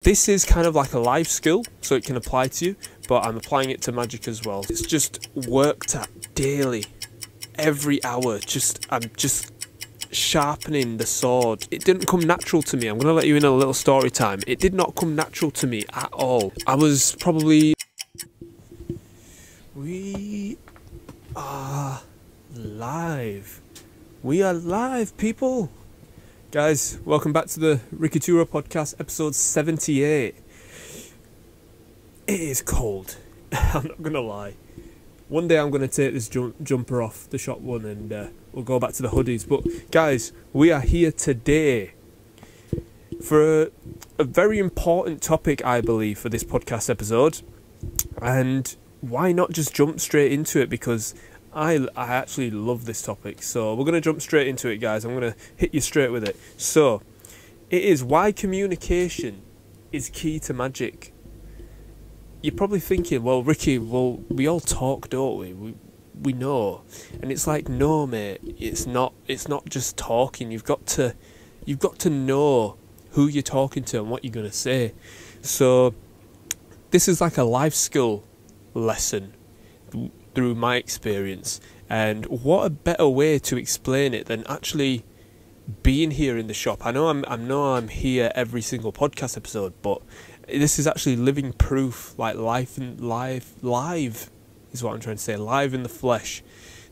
This is kind of like a life skill, so it can apply to you, but I'm applying it to magic as well. It's just worked at daily, every hour. I'm just sharpening the sword. It didn't come natural to me. I'm going to let you in a little story time. It did not come natural to me at all. I was probably... We are live. We are live, people. Guys, welcome back to the Ricky2ra Podcast, episode 78. It is cold. I'm not going to lie. One day I'm going to take this jumper off, the shop one, and we'll go back to the hoodies. But guys, we are here today for a very important topic, I believe, for this podcast episode. And why not just jump straight into it? Because I actually love this topic. So we're going to jump straight into it, guys. I'm going to hit you straight with it. So it is why communication is key to magic. You're probably thinking, well, Ricky, we all talk, don't we? We know. And it's like, no, mate, it's not just talking. You've got to know who you're talking to and what you're going to say. So this is like a life skill lesson through my experience, and what a better way to explain it than actually being here in the shop. I know I'm here every single podcast episode, but this is actually living proof, like live is what I'm trying to say, live in the flesh,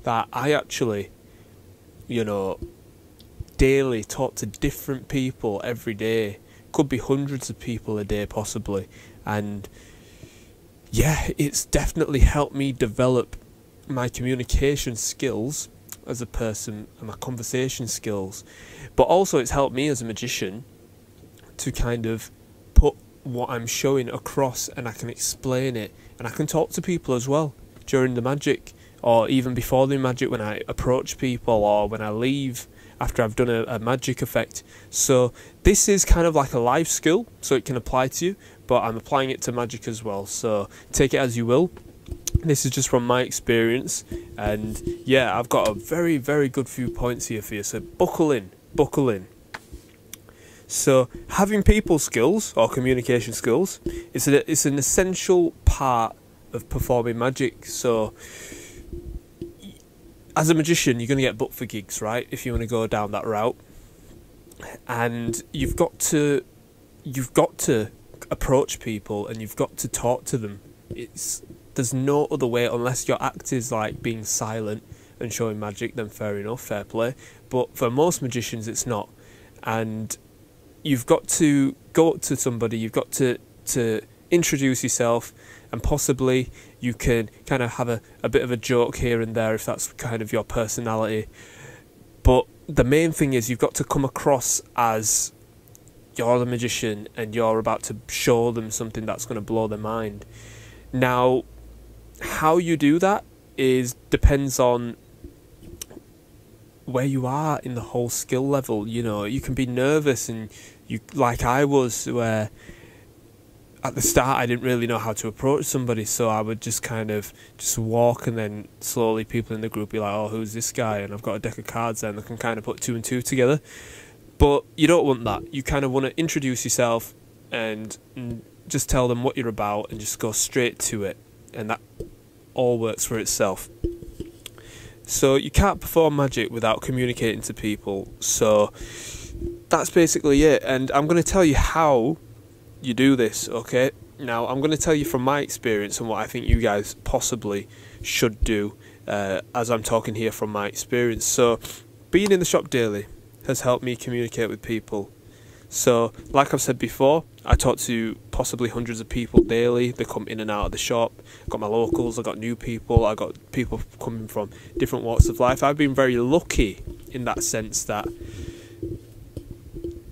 that I actually, daily talk to different people every day. Could be hundreds of people a day possibly, and yeah, it's definitely helped me develop my communication skills as a person and my conversation skills. But also it's helped me as a magician to kind of put what I'm showing across, and I can explain it, and I can talk to people as well during the magic, or even before the magic when I approach people, or when I leave after I've done a magic effect. So this is kind of like a life skill, so it can apply to you, but I'm applying it to magic as well, so take it as you will. This is just from my experience, and yeah, I've got a very, very good few points here for you, so buckle in. So having people skills or communication skills, it's an essential part of performing magic. So as a magician, you're going to get booked for gigs, right, if you want to go down that route, and you've got to approach people, and you've got to talk to them. There's no other way, unless your act is like being silent and showing magic, then fair enough, fair play. But for most magicians, it's not. And you've got to go up to somebody, you've got to introduce yourself, and possibly you can kind of have a bit of a joke here and there if that's kind of your personality. But the main thing is you've got to come across as you're the magician and you're about to show them something that's going to blow their mind. Now, how you do that depends on where you are in the whole skill level. You can be nervous, and you, like I was, where at the start I didn't really know how to approach somebody, so I would just kind of just walk, and then slowly people in the group be like, oh, who's this guy? And I've got a deck of cards there, and they can kind of put two and two together. But you don't want that. You kind of want to introduce yourself and just tell them what you're about and just go straight to it, and that all works for itself. So you can't perform magic without communicating to people. So that's basically it, and I'm going to tell you how you do this, okay? Now, I'm going to tell you from my experience and what I think you guys possibly should do, as I'm talking here from my experience. So being in the shop daily has helped me communicate with people. So, like I've said before, I talk to possibly hundreds of people daily. They come in and out of the shop. I've got my locals, I've got new people, I've got people coming from different walks of life. I've been very lucky in that sense that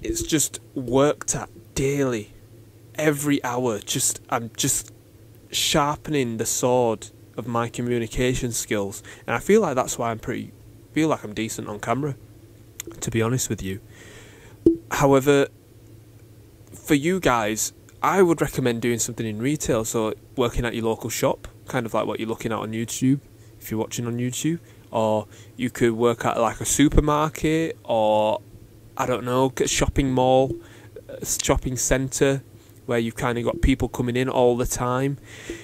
it's just worked at daily, every hour. I'm just sharpening the sword of my communication skills, and I feel like that's why I'm decent on camera, to be honest with you. However, for you guys, I would recommend doing something in retail, so working at your local shop, kind of like what you're looking at on YouTube, if you're watching on YouTube, or you could work at like a supermarket, or I don't know, shopping mall, shopping centre, where you've kind of got people coming in all the time.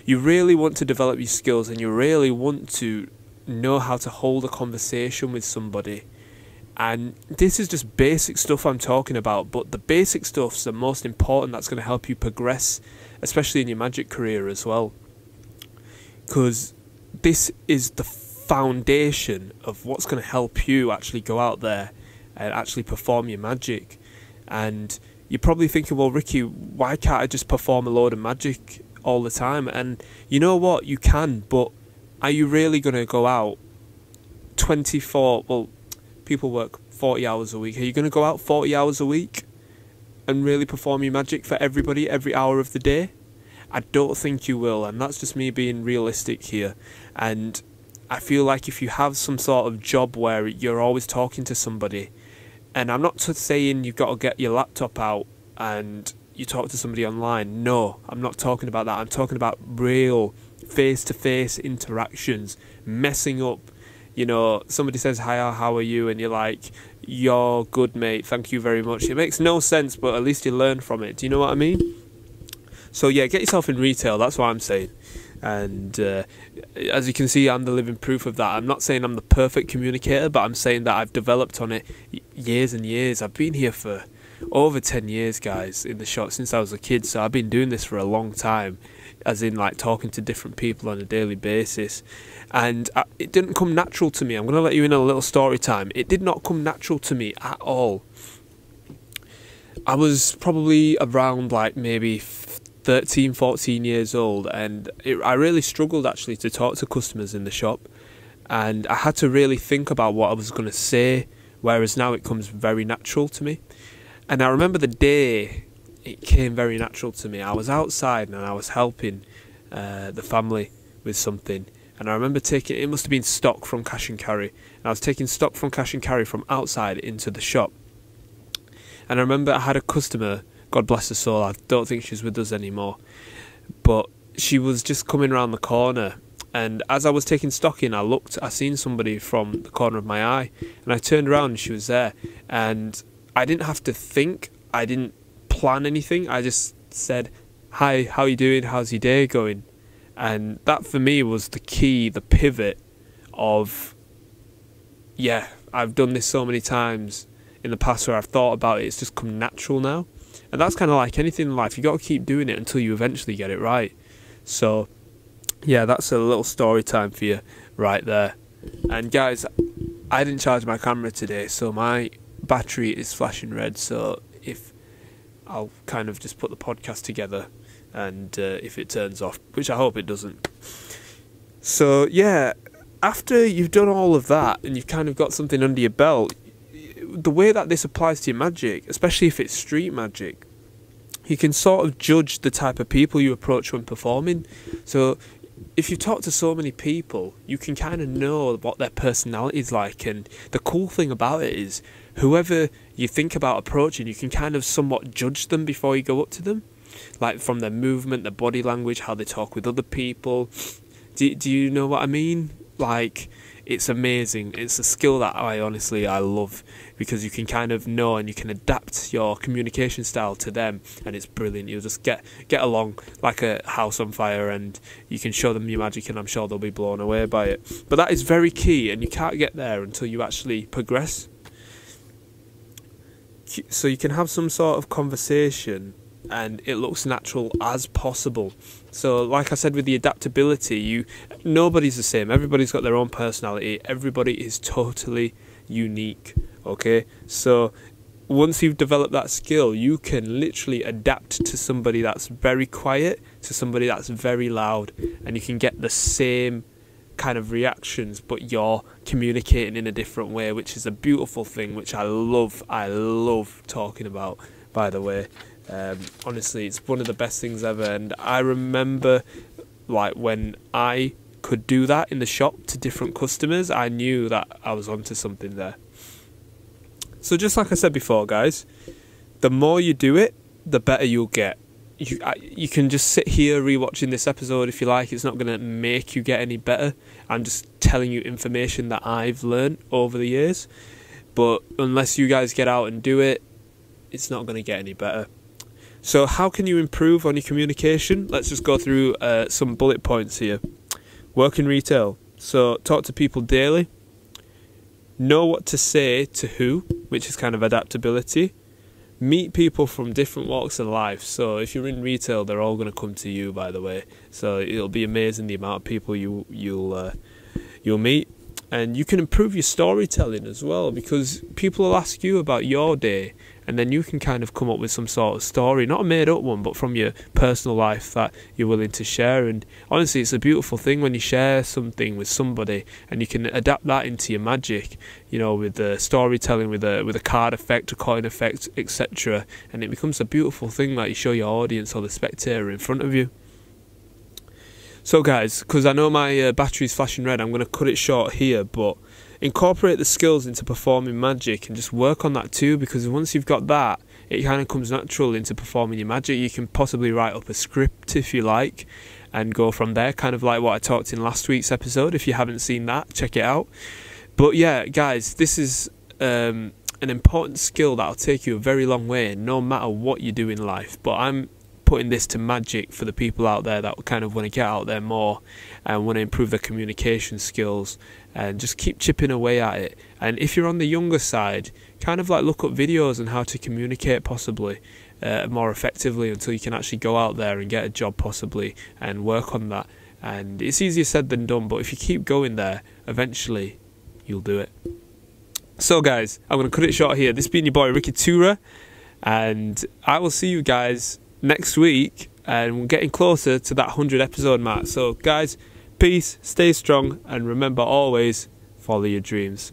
You really want to develop your skills, and you really want to know how to hold a conversation with somebody. And this is just basic stuff I'm talking about, but the basic stuff's the most important. That's going to help you progress, especially in your magic career as well, because this is the foundation of what's going to help you actually go out there and actually perform your magic. And you're probably thinking, well, Ricky, why can't I just perform a load of magic all the time? And you know what, you can, but are you really going to go out 24, well, people work 40 hours a week. Are you going to go out 40 hours a week and really perform your magic for everybody every hour of the day? I don't think you will, and that's just me being realistic here. And I feel like if you have some sort of job where you're always talking to somebody, and I'm not saying you've got to get your laptop out and you talk to somebody online. No, I'm not talking about that. I'm talking about real face-to-face interactions, messing up. You know, somebody says, hi, how are you? And you're like, you're good, mate, thank you very much. It makes no sense, but at least you learn from it. Do you know what I mean? So yeah, get yourself in retail, that's what I'm saying. And as you can see, I'm the living proof of that. I'm not saying I'm the perfect communicator, but I'm saying that I've developed on it years and years. I've been here for over 10 years, guys, in the shop since I was a kid. So I've been doing this for a long time, as in like talking to different people on a daily basis. And it didn't come natural to me. I'm going to let you in a little story time. It did not come natural to me at all. I was probably around like maybe 13, 14 years old, and I really struggled actually to talk to customers in the shop, and I had to really think about what I was going to say, whereas now it comes very natural to me. And I remember the day it came very natural to me. I was outside and I was helping the family with something, and I remember taking, it must have been stock from cash and carry, and I was taking stock from cash and carry from outside into the shop. And I remember I had a customer, God bless her soul, I don't think she's with us anymore, but she was just coming around the corner, and as I was taking stock in, I seen somebody from the corner of my eye, and I turned around and she was there, and I didn't have to think, I didn't plan anything, I just said, hi, how you doing, how's your day going? And that for me was the key, the pivot of, yeah, I've done this so many times in the past where I've thought about it, it's just come natural now. And that's kind of like anything in life, you got to keep doing it until you eventually get it right. So yeah, that's a little story time for you right there. And guys, I didn't charge my camera today, so my battery is flashing red, so if I'll kind of just put the podcast together, and if it turns off, which I hope it doesn't. So yeah, after you've done all of that and you've kind of got something under your belt, the way that this applies to your magic, especially if it's street magic, you can sort of judge the type of people you approach when performing. So if you talk to so many people, you can kind of know what their personality is like. And the cool thing about it is, whoever you think about approaching, you can kind of somewhat judge them before you go up to them, like from their movement, their body language, how they talk with other people. Do you know what I mean? Like, it's amazing. It's a skill that I love, because you can kind of know and you can adapt your communication style to them, and it's brilliant. You'll just get along like a house on fire, and you can show them your magic, and I'm sure they'll be blown away by it. But that is very key, and you can't get there until you actually progress. So you can have some sort of conversation and it looks natural as possible. So like I said, with the adaptability, nobody's the same. Everybody's got their own personality. Everybody is totally unique, okay? So once you've developed that skill, you can literally adapt to somebody that's very quiet to somebody that's very loud, and you can get the same kind of reactions, but you're communicating in a different way, which is a beautiful thing, which I love talking about, by the way. Honestly, it's one of the best things ever. And I remember, like, when I could do that in the shop to different customers, I knew that I was onto something there. So just like I said before, guys, the more you do it, the better you'll get. You can just sit here rewatching this episode if you like. It's not going to make you get any better. I'm just telling you information that I've learned over the years. But unless you guys get out and do it, it's not going to get any better. So how can you improve on your communication? Let's just go through some bullet points here. Work in retail. So talk to people daily. Know what to say to who, which is kind of adaptability. Meet people from different walks of life. So if you're in retail, they're all going to come to you, by the way. So it'll be amazing the amount of people you'll meet. And you can improve your storytelling as well, because people will ask you about your day, and then you can kind of come up with some sort of story, not a made up one, but from your personal life that you're willing to share. And honestly, it's a beautiful thing when you share something with somebody and you can adapt that into your magic, you know, with the storytelling, with a card effect, a coin effect, etc. And it becomes a beautiful thing that you show your audience or the spectator in front of you. So guys, because I know my battery's flashing red, I'm going to cut it short here, but incorporate the skills into performing magic and just work on that too, because once you've got that, it kind of comes natural into performing your magic. You can possibly write up a script if you like and go from there, kind of like what I talked in last week's episode. If you haven't seen that, check it out. But yeah, guys, this is an important skill that'll take you a very long way no matter what you do in life. But I'm putting this to magic for the people out there that kind of want to get out there more and want to improve their communication skills and just keep chipping away at it. And if you're on the younger side, kind of like look up videos on how to communicate possibly more effectively until you can actually go out there and get a job possibly and work on that. And it's easier said than done, but if you keep going there, eventually you'll do it. So guys, I'm going to cut it short here. This has been your boy Ricky2ra, and I will see you guys next week, and we're getting closer to that 100 episode mark. So guys, peace, stay strong, and remember always, follow your dreams.